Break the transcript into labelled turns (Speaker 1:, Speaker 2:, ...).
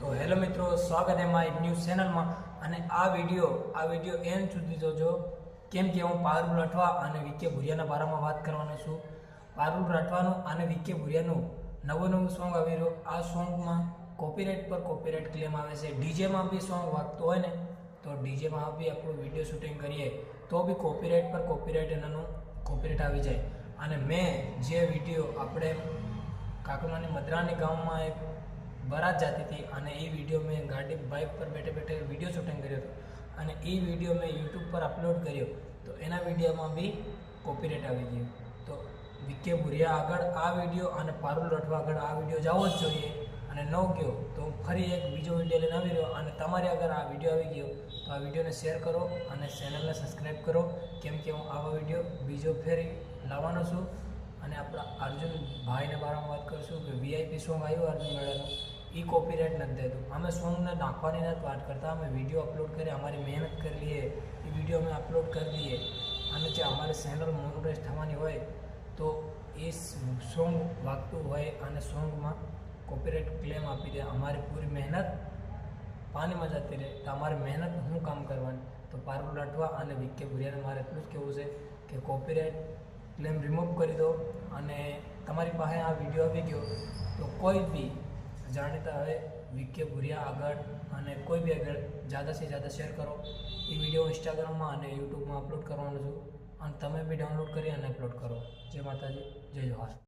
Speaker 1: તો હેલો મિત્રો, સ્વાગત છે મારી ન્યૂઝ ચેનલમાં. અને આ વિડીયો એન્ડ સુધી જોજો, કેમ કે હું પારુલ રાઠવા અને વિકે ભુરિયાના બારામાં વાત કરવાનો છું. પારુલ રાઠવાનું અને વિકે ભુરિયાનું નવું સોંગ આવી રહ્યું. આ સોંગમાં કોપીરાઇટ પર કોપીરાઇટ ક્લેમ આવે છે. ડીજેમાં બી સોંગ વાગતું હોય ને તો ડીજેમાં બી આપણું વિડીયો શૂટિંગ કરીએ તો બી કોપીરાઇટ પર કોપીરાઇટ એનાનું કોપીરાઇટ આવી જાય. અને મેં જે વિડીયો આપણે કાકુનાની મદ્રાની ગામમાં એક બરાત જાતી હતી અને એ વિડીયો મેં ગાડી બાઇક પર બેઠે બેઠે વિડીયો શૂટિંગ કર્યો હતો અને એ વિડીયો મેં યુટ્યુબ પર અપલોડ કર્યો તો એના વિડીયોમાં બી કોપીરાઇટ આવી ગયો. તો વિકે ભુરિયા આગળ આ વિડીયો અને પારુલ રાઠવા આગળ આ વિડીયો જવો જ જોઈએ. અને ન ગયો તો હું ફરી એક બીજો વિડીયો લઈને આવી રહ્યો. અને તમારી આગળ આ વિડીયો આવી ગયો તો આ વિડીયોને શેર કરો અને ચેનલને સબસ્ક્રાઈબ કરો, કેમ કે હું આવા વિડીયો બીજો ફેરી લાવવાનો છું. અને આપણા અર્જુન ભાઈને બારામાં વાત કરીશું કે વીઆઈપી સોંગ આવ્યું અર્જુન મેળાનું, એ કોપીરાઇટ નથી દેતું. અમે સોંગને નાખવાની નથી વાત કરતા, અમે વિડીયો અપલોડ કરીએ, અમારી મહેનત કરી લઈએ, એ વિડીયો અમે અપલોડ કરી દઈએ. અને જે અમારી ચેનલ મોનોટાઇઝ થવાની હોય તો એ સોંગ વાગતું હોય અને સોંગમાં કોપીરાઇટ ક્લેમ આપી દે, અમારી પૂરી મહેનત પાણીમાં જતી રહે. તો અમારી મહેનત હું કામ કરવાની. તો પારુલ રાઠવા અને વિકે ભુરિયાને મારે એટલું જ કહેવું છે કે કોપીરાઇટ ક્લેમ રિમૂવ કરી દો. અને તમારી પાસે આ વિડીયો આવી ગયો તો કોઈ બી જાણીતા હવે વિકે ભુરિયા આગળ અને કોઈ બી આગળ ज़्यादा से ज़्यादा શેર કરો. એ વિડીયો ઇન્સ્ટાગ્રામમાં અને યુટ્યુબમાં અપલોડ કરવાનો છું અને તમે બી ડાઉનલોડ કરી અને અપલોડ કરો. જય માતાજી, જય જવાહર.